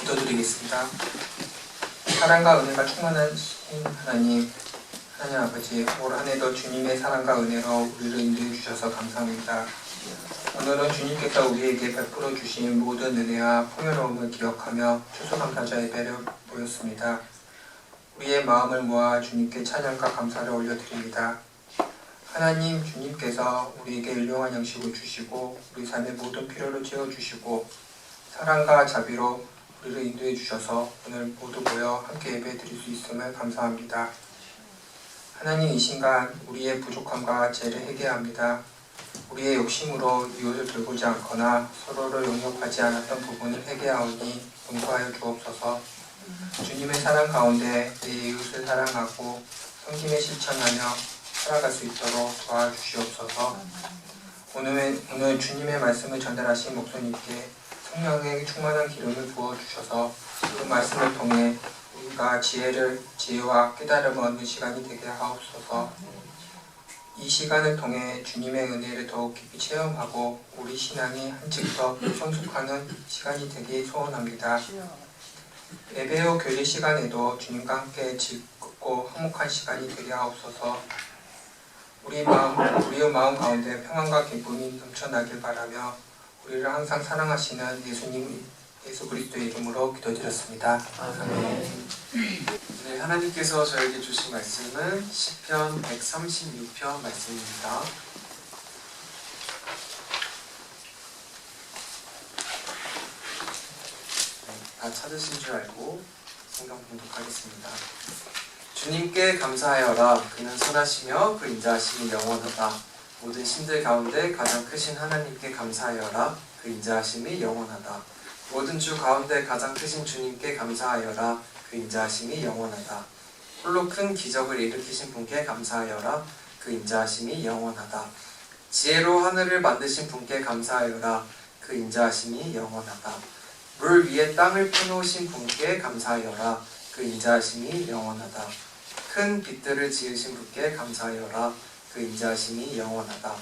기도드리겠습니다. 사랑과 은혜가 충만하신 하나님 아버지, 올 한해도 주님의 사랑과 은혜로 우리를 인도해 주셔서 감사합니다. 오늘은 주님께서 우리에게 베풀어 주신 모든 은혜와 풍요로움을 기억하며 추수감사자 예배를 모였습니다. 우리의 마음을 모아 주님께 찬양과 감사를 올려드립니다. 하나님, 주님께서 우리에게 일용할 양식을 주시고 우리 삶의 모든 필요를 채워주시고 사랑과 자비로 우리를 인도해 주셔서 오늘 모두 모여 함께 예배 드릴 수 있음을 감사합니다. 하나님, 이 시간 우리의 부족함과 죄를 회개합니다. 우리의 욕심으로 이웃을 돌보지 않거나 서로를 용납하지 않았던 부분을 회개하오니 용서하여 주옵소서. 주님의 사랑 가운데 내 이웃을 사랑하고 성김에 실천하며 살아갈 수 있도록 도와주시옵소서. 오늘 주님의 말씀을 전달하신 목사님께 성령의 충만한 기름을 부어주셔서 그 말씀을 통해 우리가 지혜와 깨달음을 얻는 시간이 되게 하옵소서. 이 시간을 통해 주님의 은혜를 더욱 깊이 체험하고 우리 신앙이 한층 더 성숙하는 시간이 되길 소원합니다. 예배 후 교제 시간에도 주님과 함께 즐겁고 화목한 시간이 되게 하옵소서. 우리의 마음 가운데 평안과 기쁨이 넘쳐나길 바라며 우리를 항상 사랑하시는 예수 그리스도의 이름으로 기도드렸습니다. 아멘. 네, 하나님께서 저에게 주신 말씀은 시편 136편 말씀입니다. 다 찾으신 줄 알고 성경 봉독하겠습니다. 주님께 감사하여라. 그는 선하시며 그 인자하심이 영원하다. 모든 신들 가운데 가장 크신 하나님께 감사하여라. 그 인자하심이 영원하다. 모든 주 가운데 가장 크신 주님께 감사하여라. 그 인자하심이 영원하다. 홀로 큰 기적을 일으키신 분께 감사하여라. 그 인자하심이 영원하다. 지혜로 하늘을 만드신 분께 감사하여라. 그 인자하심이 영원하다. 물 위에 땅을 펴놓으신 분께 감사하여라. 그 인자하심이 영원하다. 큰 빛들을 지으신 분께 감사하여라. 그 인자하심이 영원하다.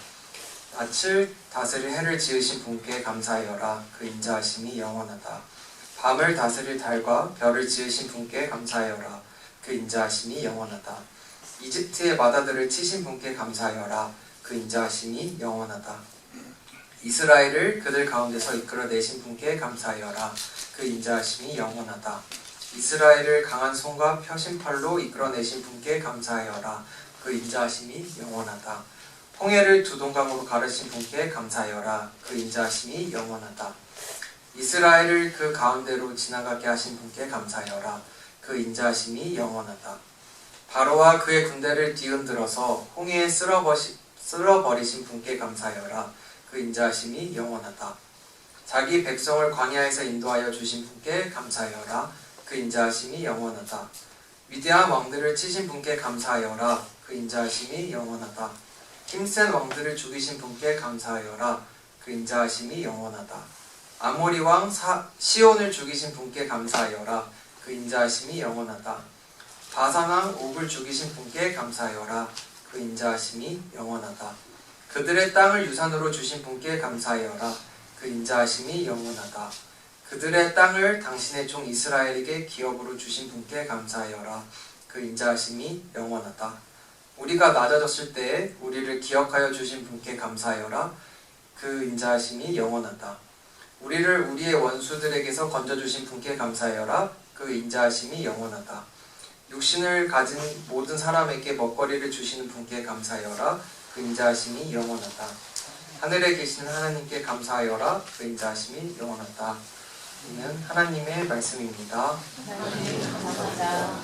낯을 다스릴 해를 지으신 분께 감사하여라. 그 인자하심이 영원하다. 밤을 다스릴 달과 별을 지으신 분께 감사하여라. 그 인자하심이 영원하다. 이집트의 마다들을 치신 분께 감사하여라. 그 인자하심이 영원하다. 이스라엘을 그들 가운데서 이끌어내신 분께 감사하여라. 그 인자하심이 영원하다. 이스라엘을 강한 손과 펴신 팔로 이끌어내신 분께 감사하여라. 그 인자하심이 영원하다. 홍해를 두 동강으로 가르신 분께 감사하여라. 그 인자하심이 영원하다. 이스라엘을 그 가운데로 지나가게 하신 분께 감사하여라. 그 인자하심이 영원하다. 바로와 그의 군대를 뒤흔들어서 홍해에 쓸어버리신 분께 감사하여라. 그 인자하심이 영원하다. 자기 백성을 광야에서 인도하여 주신 분께 감사하여라. 그 인자하심이 영원하다. 위대한 왕들을 치신 분께 감사하여라. 그 인자하심이 영원하다. 힘센 왕들을 죽이신 분께 감사하여라. 그 인자하심이 영원하다. 아모리 왕 시온을 죽이신 분께 감사하여라. 그 인자하심이 영원하다. 바산 왕 옥을 죽이신 분께 감사하여라. 그 인자하심이 영원하다. 그들의 땅을 유산으로 주신 분께 감사하여라. 그 인자하심이 영원하다. 그들의 땅을 당신의 종 이스라엘에게 기업으로 주신 분께 감사하여라. 그 인자하심이 영원하다. 우리가 낮아졌을 때에 우리를 기억하여 주신 분께 감사하여라. 그 인자하심이 영원하다. 우리를 우리의 원수들에게서 건져주신 분께 감사하여라. 그 인자하심이 영원하다. 육신을 가진 모든 사람에게 먹거리를 주시는 분께 감사하여라. 그 인자하심이 영원하다. 하늘에 계신 하나님께 감사하여라. 그 인자하심이 영원하다. 이는 하나님의 말씀입니다. 하나님 감사합니다.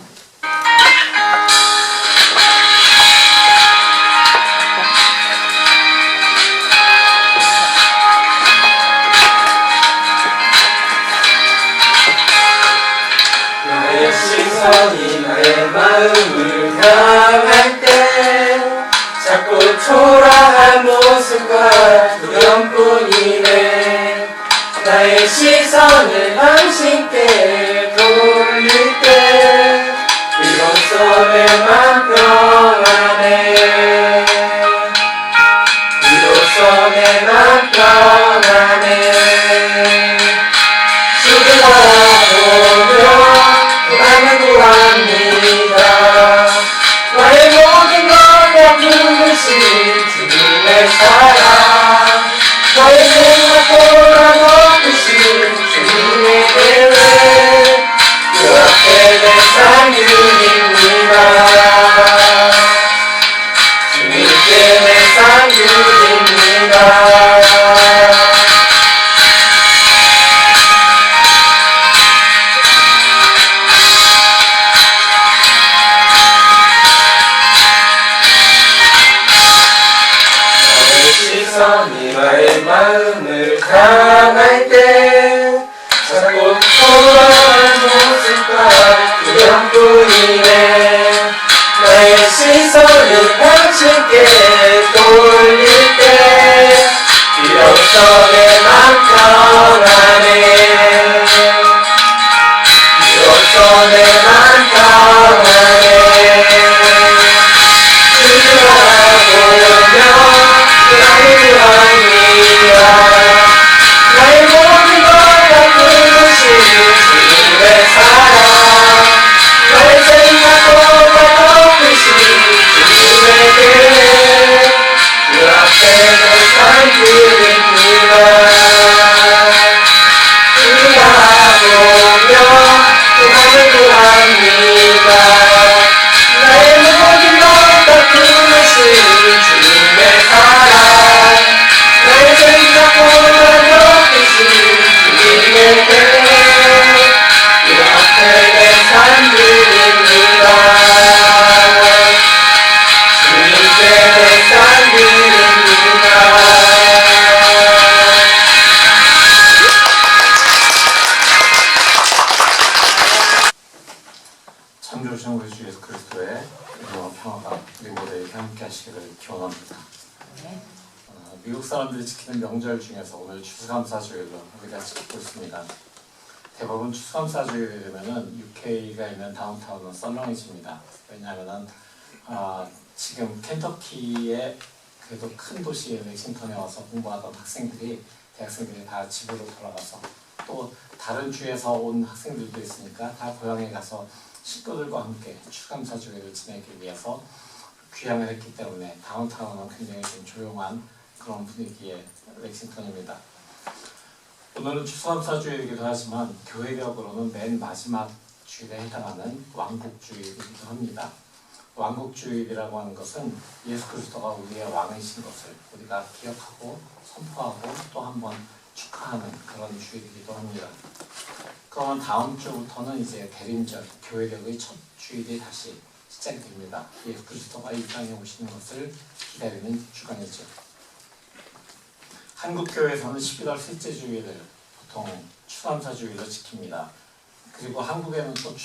나의 시선이 나의 마음을 향할 때 자꾸 초라한 모습과 두려움뿐이네. 나의 시선을 당신께 돌릴 때 비로소 내 맘 평안해. 비로소 내 맘 평안해. 주들아 나의 생각보다 더 크신 주님의 계획 그 앞에 내 삶 드립니다. 주님께 내 삶 드립니다. 시선이 나의 마음을 향할 때 자꾸 돌아가는 모습과 그것뿐이네. 나의 시선을 당신께 돌릴 때 비로소 내 맘 편하네. 비로소 내 맘 편하네. 나의 구원이라 나의 모든 것 다 그루신 주님의 사랑 나의 생각보다 더 크신 주님의 계획 그 앞에 내 삶 드립니다. 의하오며 그 맘을 구합니다. 나의 모든 것 다 그루신 주님의 사랑 나의 생각보다 더 크신 주님의 계획 그 앞에 내 삶 드립니다. 주님께 내 삶 드립니다. 참좋으신 우리 주 예수 그리스도의 은혜와 평화가 우리 모두에게 함께 하시기를 기원합니다. 미국 사람들이 지키는 명절 중에서 오늘 추수감사주일로 우리가 지키고 있습니다. 대부분 추수감사주일이 되면은 UK가 있는 다운타운은 썰렁해집니다. 왜냐하면은 지금 켄터키의 그래도 큰 도시 렉싱턴에 와서 공부하던 대학생들이 다 집으로 돌아가서 또 다른 주에서 온 학생들도 있으니까 다 고향에 가서 식구들과 함께 추수감사주일을 지내기 위해서 귀향을 했기 때문에 다운타운은 굉장히 좀 조용한 그런 분위기의 렉싱턴입니다. 오늘은 추수감사주일이기도 하지만 교회력으로는 맨 마지막 주일에 해당하는 왕국주일이기도 합니다. 왕국주일이라고 하는 것은 예수 그리스도가 우리의 왕이신 것을 우리가 기억하고 선포하고 또 한 번 축하하는 그런 주일이기도 합니다. 그러면 다음 주부터는 이제 대림절, 교회력의 첫 주일이 다시 시작이 됩니다. 예수 그리스도가 이 땅에 오시는 것을 기다리는 주간이죠. 한국교회에서는 11월 셋째 주일을 보통 추수감사주일로 지킵니다. 그리고 한국에는 또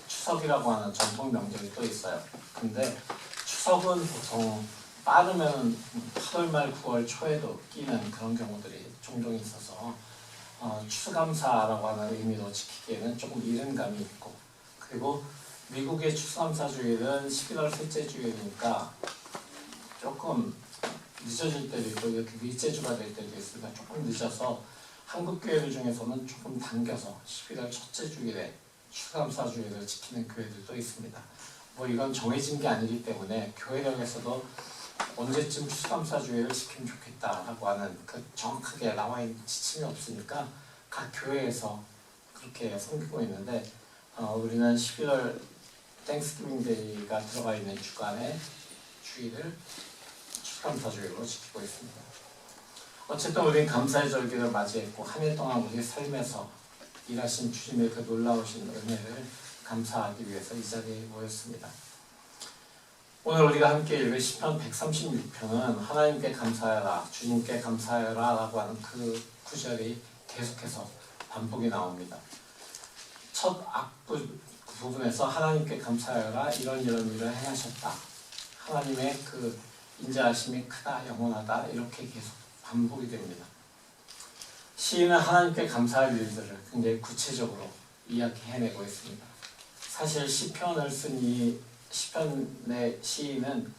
추석이라고 하는 전통 명절이 또 있어요. 근데 추석은 보통 빠르면 8월 말 9월 초에도 끼는 그런 경우들이 종종 있어서 추수감사라고 하는 의미로 지키기에는 조금 이른 감이 있고, 그리고 미국의 추수감사주일은 11월 셋째 주일이니까 조금 늦어질 때도 있고 이렇게 일제주가 될 때도 있으니까 조금 늦어서 한국 교회들 중에서는 조금 당겨서 11월 첫째 주일에 추수감사주일을 지키는 교회들도 있습니다. 뭐 이건 정해진 게 아니기 때문에 교회력에서도 언제쯤 추수감사주일을 지키면 좋겠다라고 하는 그 정확하게 나와 있는 지침이 없으니까 각 교회에서 그렇게 섬기고 있는데 우리는 11월 땡스기빙 데이가 들어가 있는 주간에 주일을 추수감사주일로 지키고 있습니다. 어쨌든 우리는 감사의 절기를 맞이했고 한 해 동안 우리 삶에서 일하신 주님의 그 놀라우신 은혜를 감사하기 위해서 이 자리에 모였습니다. 오늘 우리가 함께 읽을 시편 136편은 하나님께 감사하라, 주님께 감사하라 라고 하는 그 구절이 계속해서 반복이 나옵니다. 첫 부분에서 하나님께 감사하라, 이런 행하셨다. 하나님의 그 인자하심이 크다, 영원하다, 이렇게 계속 반복이 됩니다. 시인은 하나님께 감사할 일들을 굉장히 구체적으로 이야기해내고 있습니다. 사실 시편을 쓴 이 시편의 시인은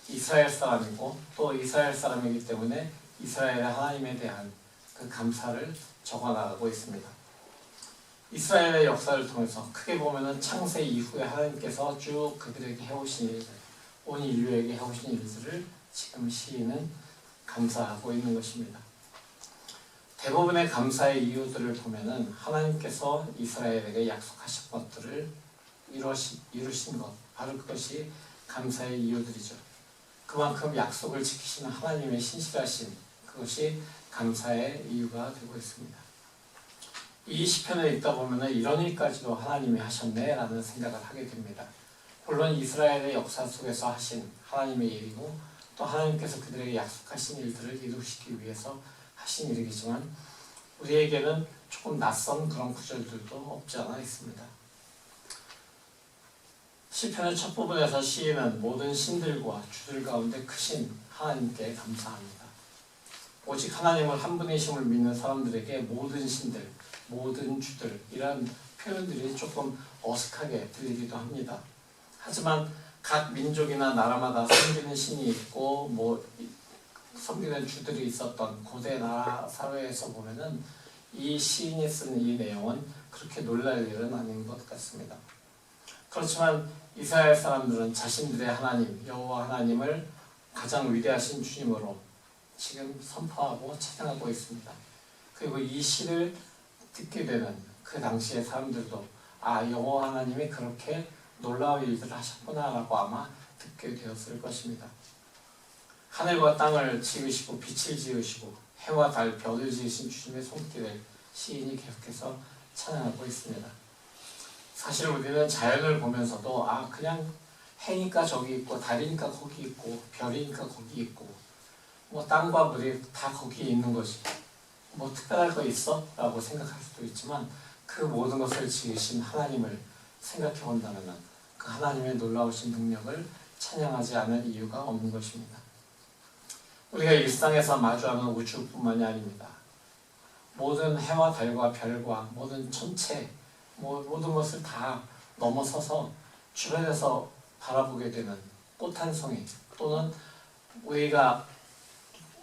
이스라엘 사람이고 또 이스라엘 사람이기 때문에 이스라엘의 하나님에 대한 그 감사를 적어나가고 있습니다. 이스라엘의 역사를 통해서 크게 보면은 창세 이후에 하나님께서 쭉 그들에게 해오신 일들, 온 인류에게 해오신 일들을 지금 시인은 감사하고 있는 것입니다. 대부분의 감사의 이유들을 보면은 하나님께서 이스라엘에게 약속하신 것들을 이루신 것, 바로 그것이 감사의 이유들이죠. 그만큼 약속을 지키시는 하나님의 신실하신 그것이 감사의 이유가 되고 있습니다. 이 시편을 읽다 보면 이런 일까지도 하나님이 하셨네 라는 생각을 하게 됩니다. 물론 이스라엘의 역사 속에서 하신 하나님의 일이고 또 하나님께서 그들에게 약속하신 일들을 이루시기 위해서 하신 일이지만 우리에게는 조금 낯선 그런 구절들도 없지 않아 있습니다. 시편의 첫 부분에서 시인은 모든 신들과 주들 가운데 크신 하나님께 감사합니다. 오직 하나님을 한 분이심을 믿는 사람들에게 모든 신들, 모든 주들 이런 표현들이 조금 어색하게 들리기도 합니다. 하지만 각 민족이나 나라마다 섬기는 신이 있고 섬기는 주들이 있었던 고대 나라 사회에서 보면은 이 시인이 쓴 이 내용은 그렇게 놀랄 일은 아닌 것 같습니다. 그렇지만 이스라엘 사람들은 자신들의 하나님 여호와 하나님을 가장 위대하신 주님으로 지금 선포하고 찬양하고 있습니다. 그리고 이 시를 듣게 되는 그 당시의 사람들도 여호와 하나님이 그렇게 놀라운 일들을 하셨구나 라고 아마 듣게 되었을 것입니다. 하늘과 땅을 지으시고 빛을 지으시고 해와 달, 별을 지으신 주님의 손길을 시인이 계속해서 찬양하고 있습니다. 사실 우리는 자연을 보면서도 그냥 해니까 저기 있고 달이니까 거기 있고 별이니까 거기 있고 땅과 물이 다 거기에 있는 거지 특별할 거 있어? 라고 생각할 수도 있지만 그 모든 것을 지으신 하나님을 생각해 본다면 그 하나님의 놀라우신 능력을 찬양하지 않을 이유가 없는 것입니다. 우리가 일상에서 마주하는 우주뿐만이 아닙니다. 모든 해와 달과 별과 모든 천체 모든 것을 다 넘어서서 주변에서 바라보게 되는 꽃 한 송이 또는 우리가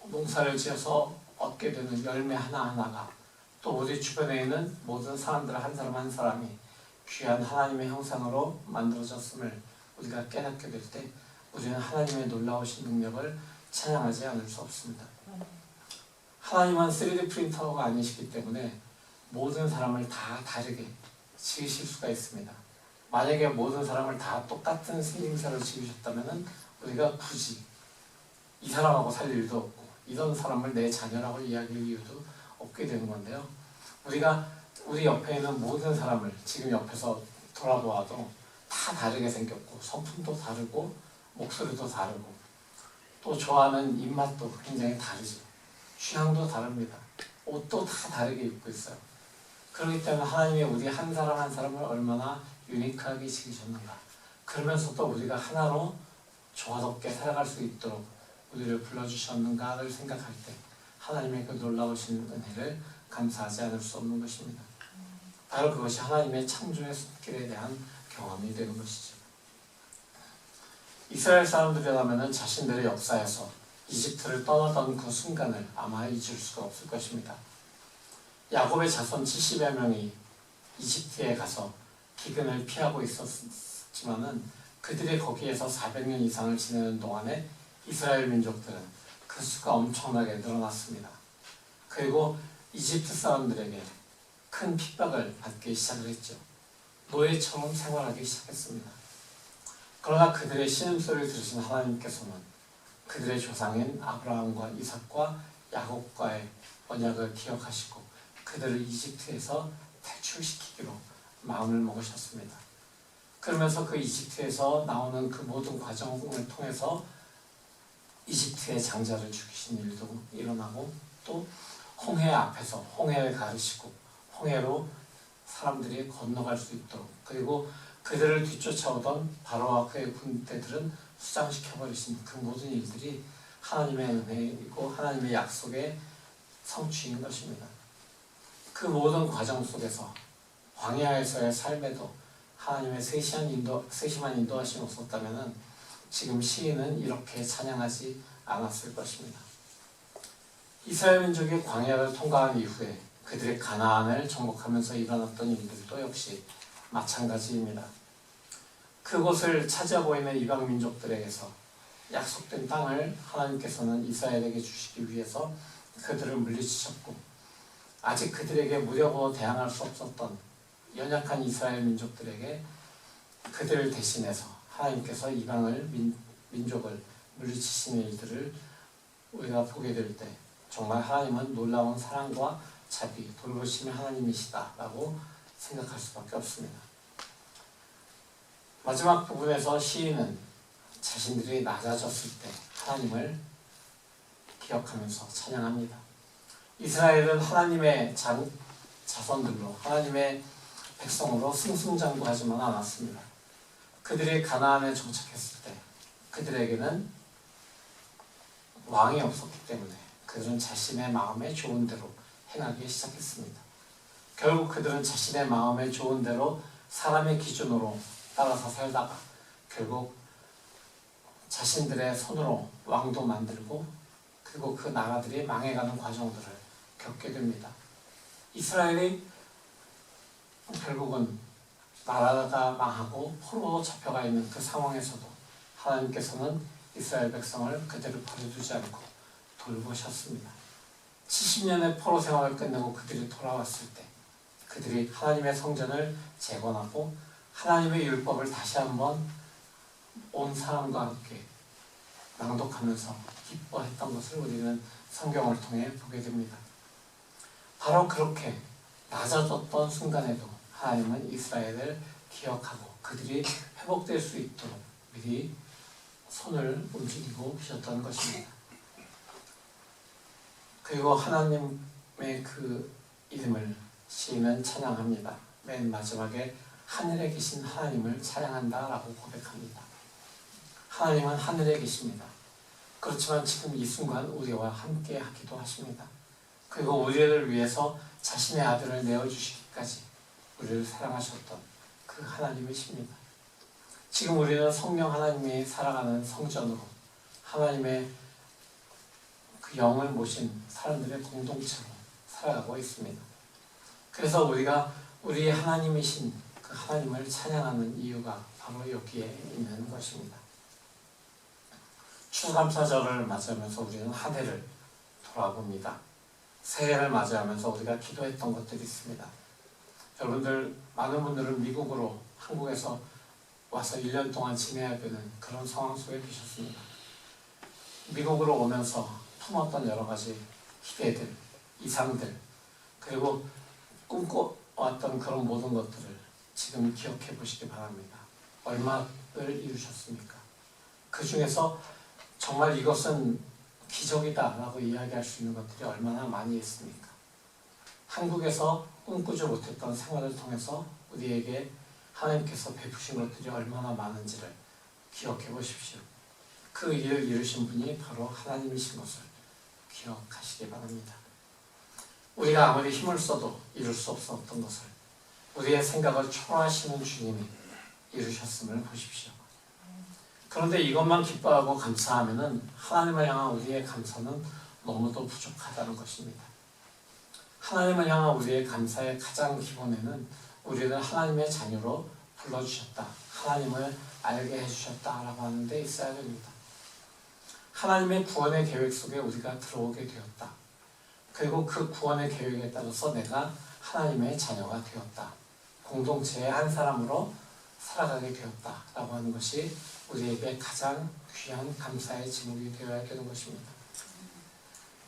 농사를 지어서 얻게 되는 열매 하나하나가 또 우리 주변에 있는 모든 사람들 한 사람 한 사람이 귀한 하나님의 형상으로 만들어졌음을 우리가 깨닫게 될 때 우리는 하나님의 놀라우신 능력을 찬양하지 않을 수 없습니다. 하나님은 3D 프린터가 아니시기 때문에 모든 사람을 다 다르게 지으실 수가 있습니다. 만약에 모든 사람을 다 똑같은 생김새로 지으셨다면 우리가 굳이 이 사람하고 살 일도 없고 이런 사람을 내 자녀라고 이야기할 이유도 없게 되는 건데요. 우리 옆에 있는 모든 사람을 지금 옆에서 돌아보아도 다 다르게 생겼고 성품도 다르고 목소리도 다르고 또 좋아하는 입맛도 굉장히 다르죠. 취향도 다릅니다. 옷도 다 다르게 입고 있어요. 그렇기 때문에 하나님이 우리 한 사람 한 사람을 얼마나 유니크하게 지으셨는가. 그러면서도 우리가 하나로 조화롭게 살아갈 수 있도록 우리를 불러주셨는가를 생각할 때 하나님의 그 놀라우신 은혜를 감사하지 않을 수 없는 것입니다. 바로 그것이 하나님의 창조의 손길에 대한 경험이 되는 것이죠. 이스라엘 사람들이라면 자신들의 역사에서 이집트를 떠나던 그 순간을 아마 잊을 수가 없을 것입니다. 야곱의 자손 70여 명이 이집트에 가서 기근을 피하고 있었지만은 그들이 거기에서 400년 이상을 지내는 동안에 이스라엘 민족들은 그 수가 엄청나게 늘어났습니다. 그리고 이집트 사람들에게 큰 핍박을 받기 시작을 했죠. 노예처럼 생활하기 시작했습니다. 그러나 그들의 신음소리를 들으신 하나님께서는 그들의 조상인 아브라함과 이삭과 야곱과의 언약을 기억하시고 그들을 이집트에서 탈출시키기로 마음을 먹으셨습니다. 그러면서 그 이집트에서 나오는 그 모든 과정을 통해서 이집트의 장자를 죽이신 일도 일어나고 또 홍해 앞에서 홍해를 가르시고 홍해로 사람들이 건너갈 수 있도록 그리고 그들을 뒤쫓아오던 바로와 그의 군대들은 수장시켜버리신 그 모든 일들이 하나님의 은혜이고 하나님의 약속의 성취인 것입니다. 그 모든 과정 속에서 광야에서의 삶에도 하나님의 세심한 인도하심이 없었다면 지금 시인은 이렇게 찬양하지 않았을 것입니다. 이스라엘 민족이 광야를 통과한 이후에 그들의 가나안을 정복하면서 일어났던 일들도 역시 마찬가지입니다. 그곳을 차지하고 있는 이방 민족들에게서 약속된 땅을 하나님께서는 이스라엘에게 주시기 위해서 그들을 물리치셨고 아직 그들에게 무력으로 대항할 수 없었던 연약한 이스라엘 민족들에게 그들을 대신해서 하나님께서 이방을 민족을 물리치시는 일들을 우리가 보게 될 때 정말 하나님은 놀라운 사랑과 자비, 돌보심의 하나님이시다라고 생각할 수밖에 없습니다. 마지막 부분에서 시인은 자신들이 낮아졌을 때 하나님을 기억하면서 찬양합니다. 이스라엘은 하나님의 자손들로 하나님의 백성으로 승승장구하지만 않았습니다. 그들이 가나안에 정착했을 때 그들에게는 왕이 없었기 때문에 그들은 자신의 마음에 좋은 대로 행하기 시작했습니다. 결국 그들은 자신의 마음에 좋은 대로 사람의 기준으로 따라서 살다가 결국 자신들의 손으로 왕도 만들고 그리고 그 나라들이 망해가는 과정들을 겪게 됩니다. 이스라엘이 결국은 나라가 망하고 포로로 잡혀가 있는 그 상황에서도 하나님께서는 이스라엘 백성을 그대로 버려두지 않고 돌보셨습니다. 70년의 포로 생활을 끝내고 그들이 돌아왔을 때 그들이 하나님의 성전을 재건하고 하나님의 율법을 다시 한번 온 사람과 함께 낭독하면서 기뻐했던 것을 우리는 성경을 통해 보게 됩니다. 바로 그렇게 낮아졌던 순간에도 하나님은 이스라엘을 기억하고 그들이 회복될 수 있도록 미리 손을 움직이고 계셨던 것입니다. 그리고 하나님의 그 이름을 시인은 찬양합니다. 맨 마지막에 하늘에 계신 하나님을 찬양한다라고 고백합니다. 하나님은 하늘에 계십니다. 그렇지만 지금 이 순간 우리와 함께 하기도 하십니다. 그리고 우리를 위해서 자신의 아들을 내어주시기까지 우리를 사랑하셨던 그 하나님이십니다. 지금 우리는 성령 하나님이 살아가는 성전으로 하나님의 그 영을 모신 사람들의 공동체로 살아가고 있습니다. 그래서 우리가 우리 하나님이신 그 하나님을 찬양하는 이유가 바로 여기에 있는 것입니다. 추수감사절을 맞이하면서 우리는 한 해를 돌아봅니다. 새해를 맞이하면서 우리가 기도했던 것들이 있습니다. 여러분들 많은 분들은 미국으로 한국에서 와서 1년 동안 지내야 되는 그런 상황 속에 계셨습니다. 미국으로 오면서 품었던 여러 가지 기대들, 이상들, 그리고 꿈꿔왔던 그런 모든 것들을 지금 기억해 보시기 바랍니다. 얼마를 이루셨습니까? 그 중에서 정말 이것은 기적이다라고 이야기할 수 있는 것들이 얼마나 많이 있습니까? 한국에서 꿈꾸지 못했던 생활을 통해서 우리에게 하나님께서 베푸신 것들이 얼마나 많은지를 기억해 보십시오. 그 일을 이루신 분이 바로 하나님이신 것을 기억하시기 바랍니다. 우리가 아무리 힘을 써도 이룰 수 없었던 것을 우리의 생각을 초월하시는 주님이 이루셨음을 보십시오. 그런데 이것만 기뻐하고 감사하면은 하나님을 향한 우리의 감사는 너무도 부족하다는 것입니다. 하나님을 향한 우리의 감사의 가장 기본에는 우리를 하나님의 자녀로 불러주셨다, 하나님을 알게 해주셨다라고 하는 데 있어야 됩니다. 하나님의 구원의 계획 속에 우리가 들어오게 되었다. 그리고 그 구원의 계획에 따라서 내가 하나님의 자녀가 되었다. 공동체의 한 사람으로 살아가게 되었다라고 하는 것이 우리에게 가장 귀한 감사의 제목이 되어야 되는 것입니다.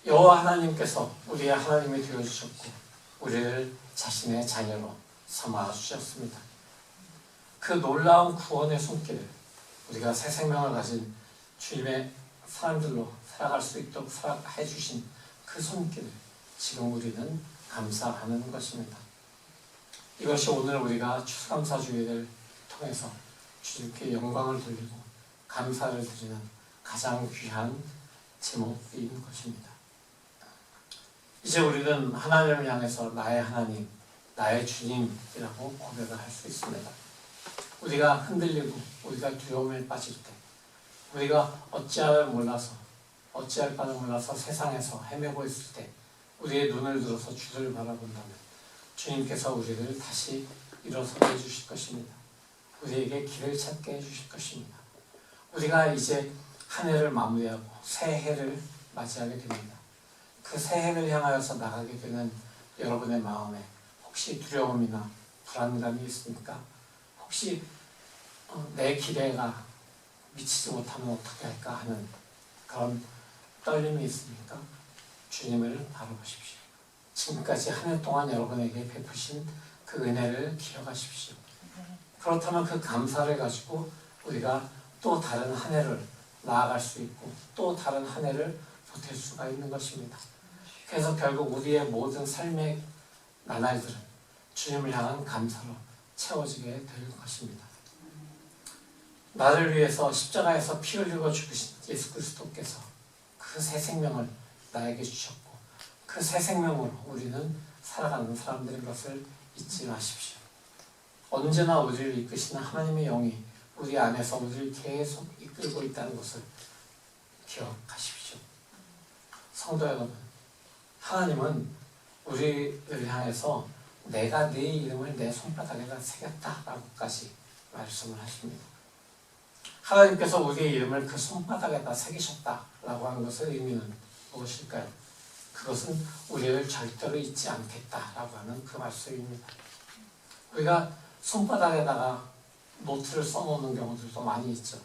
여호와 하나님께서 우리의 하나님이 되어주셨고 우리를 자신의 자녀로 삼아 주셨습니다. 그 놀라운 구원의 손길을 우리가 새 생명을 가진 주님의 사람들로 살아갈 수 있도록 해주신 그 손길을 지금 우리는 감사하는 것입니다. 이것이 오늘 우리가 추수감사주일을 통해서 주님께 영광을 돌리고 감사를 드리는 가장 귀한 제목인 것입니다. 이제 우리는 하나님을 향해서 나의 하나님, 나의 주님이라고 고백을 할 수 있습니다. 우리가 흔들리고 우리가 두려움에 빠질 때 우리가 어찌할 바를 몰라서 세상에서 헤매고 있을 때 우리의 눈을 들어서 주를 바라본다면 주님께서 우리를 다시 일어서게 해주실 것입니다. 우리에게 길을 찾게 해주실 것입니다. 우리가 이제 한 해를 마무리하고 새 해를 맞이하게 됩니다. 그 새 해를 향하여서 나가게 되는 여러분의 마음에 혹시 두려움이나 불안감이 있습니까? 혹시 내 기대가 미치지 못하면 어떻게 할까 하는 그런 떨림이 있습니까? 주님을 바라보십시오. 지금까지 한 해 동안 여러분에게 베푸신 그 은혜를 기억하십시오. 그렇다면 그 감사를 가지고 우리가 또 다른 한 해를 나아갈 수 있고 또 다른 한 해를 보탤 수가 있는 것입니다. 그래서 결국 우리의 모든 삶의 나날들은 주님을 향한 감사로 채워지게 될 것입니다. 나를 위해서 십자가에서 피 흘리고 죽으신 예수 그리스도께서 그 새 생명을 나에게 주셨고 그 새 생명으로 우리는 살아가는 사람들인 것을 잊지 마십시오. 언제나 우리를 이끄시는 하나님의 영이 우리 안에서 우리를 계속 이끌고 있다는 것을 기억하십시오. 성도 여러분, 하나님은 우리를 향해서 내가 네 이름을 내 손바닥에다 새겼다라고까지 말씀을 하십니다. 하나님께서 우리의 이름을 그 손바닥에다 새기셨다라고 하는 것의 의미는 무엇일까요? 그것은 우리를 절대로 잊지 않겠다라고 하는 그 말씀입니다. 우리가 손바닥에다가 노트를 써놓는 경우들도 많이 있죠.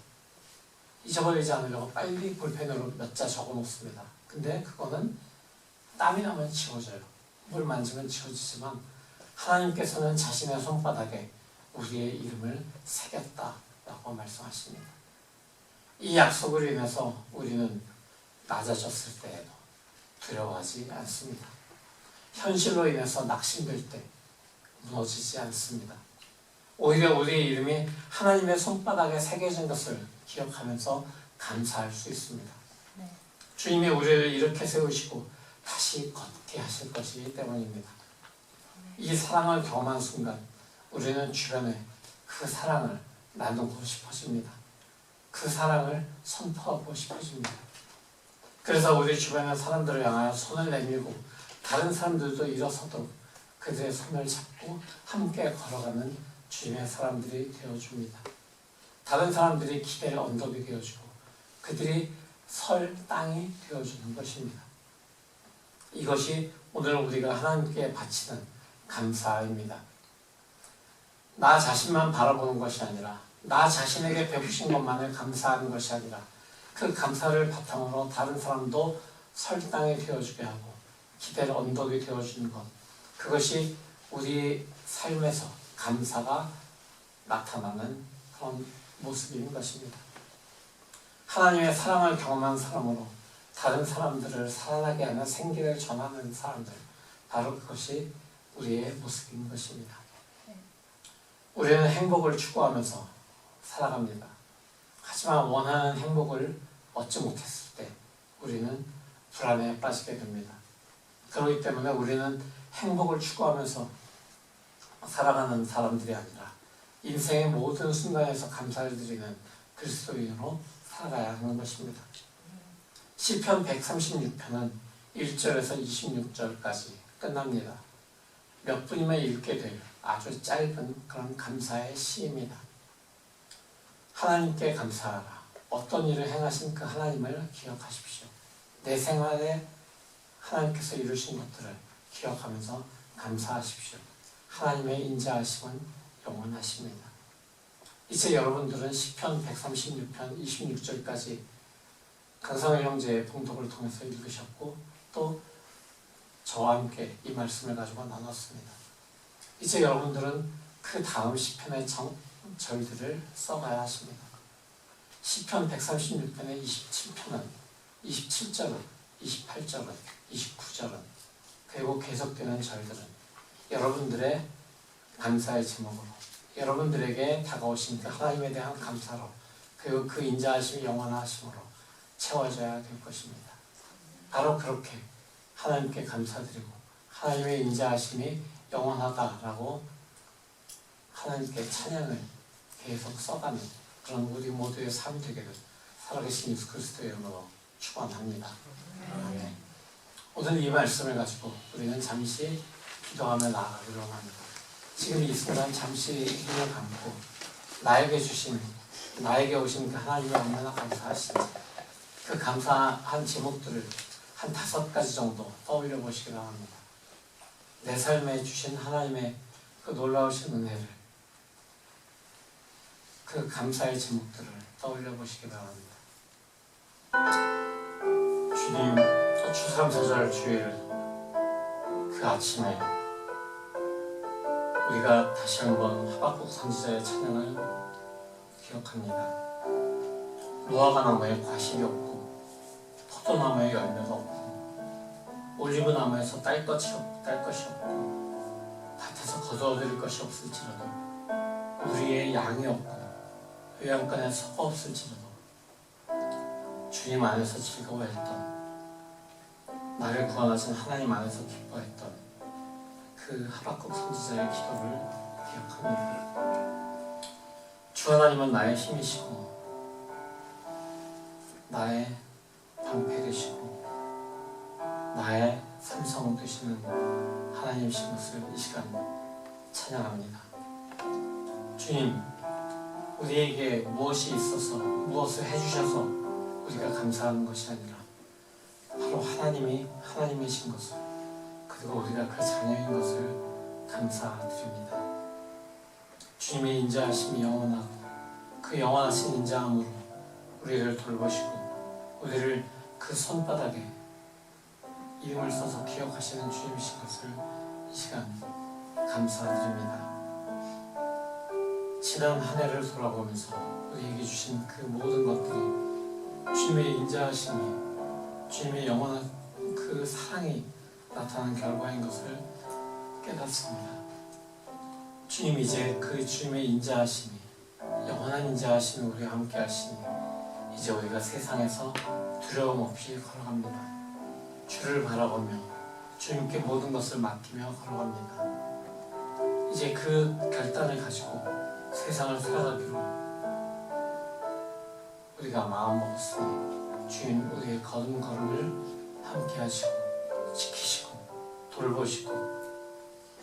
잊어버리지 않으려고 빨리 볼펜으로 몇 자 적어 놓습니다. 근데 그거는 땀이 나면 지워져요. 물 만지면 지워지지만 하나님께서는 자신의 손바닥에 우리의 이름을 새겼다라고 말씀하십니다. 이 약속을 인해서 우리는 낮아졌을 때에도 두려워하지 않습니다. 현실로 인해서 낙심될 때 무너지지 않습니다. 오히려 우리의 이름이 하나님의 손바닥에 새겨진 것을 기억하면서 감사할 수 있습니다. 네. 주님이 우리를 이렇게 세우시고 다시 걷게 하실 것이기 때문입니다. 이 사랑을 경험한 순간 우리는 주변에 그 사랑을 나누고 싶어집니다. 그 사랑을 선포하고 싶어집니다. 그래서 우리 주변의 사람들을 향하여 손을 내밀고 다른 사람들도 일어서도록 그들의 손을 잡고 함께 걸어가는 주님의 사람들이 되어줍니다. 다른 사람들이 기대의 언덕이 되어주고 그들이 설 땅이 되어주는 것입니다. 이것이 오늘 우리가 하나님께 바치는 감사입니다. 나 자신만 바라보는 것이 아니라 나 자신에게 베푸신 것만을 감사하는 것이 아니라 그 감사를 바탕으로 다른 사람도 설 땅이 되어주게 하고 기대의 언덕이 되어주는 것, 그것이 우리 삶에서 감사가 나타나는 그런 모습인 것입니다. 하나님의 사랑을 경험한 사람으로 다른 사람들을 살아나게 하는 생기를 전하는 사람들, 바로 그것이 우리의 모습인 것입니다. 우리는 행복을 추구하면서 살아갑니다. 하지만 원하는 행복을 얻지 못했을 때 우리는 불안에 빠지게 됩니다. 그렇기 때문에 우리는 행복을 추구하면서 살아가는 사람들이 아니라 인생의 모든 순간에서 감사를 드리는 그리스도인으로 살아가야 하는 것입니다. 시편 136편은 1절에서 26절까지 끝납니다. 몇 분이면 읽게 될 아주 짧은 그런 감사의 시입니다. 하나님께 감사하라. 어떤 일을 행하신 그 하나님을 기억하십시오. 내 생활에 하나님께서 이루신 것들을 기억하면서 감사하십시오. 하나님의 인자하심은 영원하십니다. 이제 여러분들은 시편 136편 26절까지 강성일 형제의 봉독을 통해서 읽으셨고 또 저와 함께 이 말씀을 가지고 나눴습니다. 이제 여러분들은 그 다음 시편의 절들을 써가야 하십니다. 시편 136편의 27편은 27절은 28절은 29절은 그리고 계속되는 절들은 여러분들의 감사의 제목으로 여러분들에게 다가오신 그 하나님에 대한 감사로 그리고 그 인자하심이 영원하심으로 채워져야 될 것입니다. 바로 그렇게 하나님께 감사드리고 하나님의 인자하심이 영원하다라고 하나님께 찬양을 계속 써가는 그런 우리 모두의 삶이 되기를 살아계신 예수 그리스도의 이름으로 축원합니다. 아멘. 오늘 이 말씀을 가지고 우리는 잠시 기도하며 나아가기로 합니다. 지금 이 순간 잠시 눈을 감고 나에게 오신 그 하나님의 얼마나 감사하신지 그 감사한 제목들을 한 5가지 정도 떠올려 보시기 바랍니다. 내 삶에 주신 하나님의 그 놀라우신 은혜를, 그 감사의 제목들을 떠올려 보시기 바랍니다. 주님, 추수감사절 주일 그 아침에 우리가 다시 한번 하박국 선지자의 찬양을 기억합니다. 무화과 나무에 과실이 없고 포도나무에 열매가 없고 올리브 나무에서 딸 것이 없고 밭에서 거두어들일 것이 없을지라도 우리의 양이 없고 요양간에 소가 없을지라도 주님 안에서 즐거워했던, 나를 구원하신 하나님 안에서 기뻐했던 그 하박국 선지자의 기도를 기억합니다. 주 하나님은 나의 힘이시고 나의 방패 되시고 나의 삼성 되시는 하나님이신 것을 이 시간 찬양합니다. 주님, 우리에게 무엇이 있어서, 무엇을 해주셔서 우리가 감사하는 것이 아니라 바로 하나님이 하나님이신 것을, 그리고 우리가 그 자녀인 것을 감사드립니다. 주님의 인자하심이 영원하고 그 영원하신 인자함으로 우리를 돌보시고 우리를 그 손바닥에 이름을 써서 기억하시는 주님이신 것을 이 시간 감사드립니다. 지난 한 해를 돌아보면서 우리에게 주신 그 모든 것들이 주님의 인자하심이, 주님의 영원한 그 사랑이 나타난 결과인 것을 깨닫습니다. 주님, 이제 그 주님의 인자하심이, 영원한 인자하심이 우리와 함께 하시니 이제 우리가 세상에서 두려움 없이 걸어갑니다. 주를 바라보며 주님께 모든 것을 맡기며 걸어갑니다. 이제 그 결단을 가지고 세상을 살아가기로 우리가 마음먹었으니 주님, 우리의 걸음걸음을 함께 하시고 지키시고 돌보시고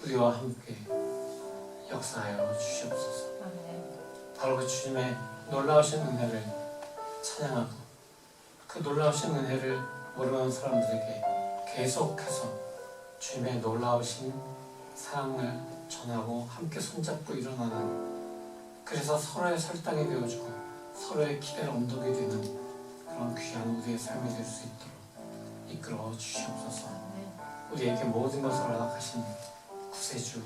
우리와 함께 역사하여 주시옵소서. 바로 그 주님의 놀라우신 은혜를 찬양하고 그 놀라우신 은혜를 모르는 사람들에게 계속해서 주님의 놀라우신 사랑을 전하고 함께 손잡고 일어나는, 그래서 서로의 설당이 되어주고 서로의 기댈 언덕이 되는 그런 귀한 우리의 삶이 될 수 있도록 이끌어 주시옵소서. 우리에게 모든 것을 허락하신 구세주,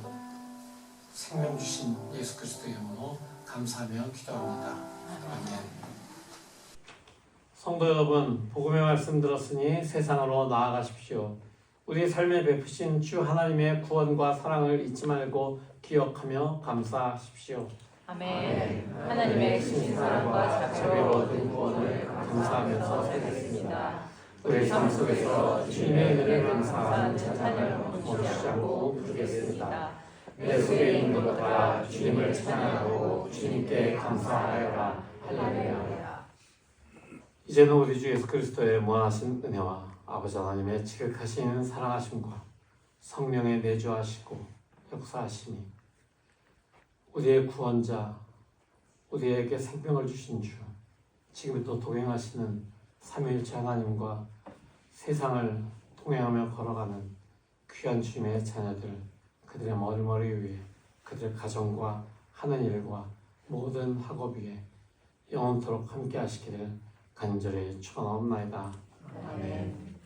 생명 주신 예수 그리스도의 이름으로 감사하며 기도합니다. 아멘. 성도 여러분, 복음의 말씀 들었으니 세상으로 나아가십시오. 우리 삶에 베푸신 주 하나님의 구원과 사랑을 잊지 말고 기억하며 감사하십시오. 아멘. 하나님의 신 사랑과 자비로 얻은 구원을 감사하면서 살겠습니다. 우리 삶 속에서 주님의 은혜를 감사하는 찬양을 멈추지 않고 부르겠습니다. 내 속에 있는 것과 주님을 찬양하고 주님께 감사하여라. 할렐루야. 이제는 우리 주 예수 그리스도의 무한하신 은혜와 아버지 하나님의 지극하신 사랑하심과 성령의 내주하시고 역사하시니 우리의 구원자, 우리에게 생명을 주신 주, 지금도 동행하시는 삼위일체 하나님과 세상을 통행하며 걸어가는 귀한 주님의 자녀들, 그들의 머리 위에, 그들의 가정과 하는 일과 모든 학업 위에 영원토록 함께 하시기를 간절히 축원하옵나이다. 아멘.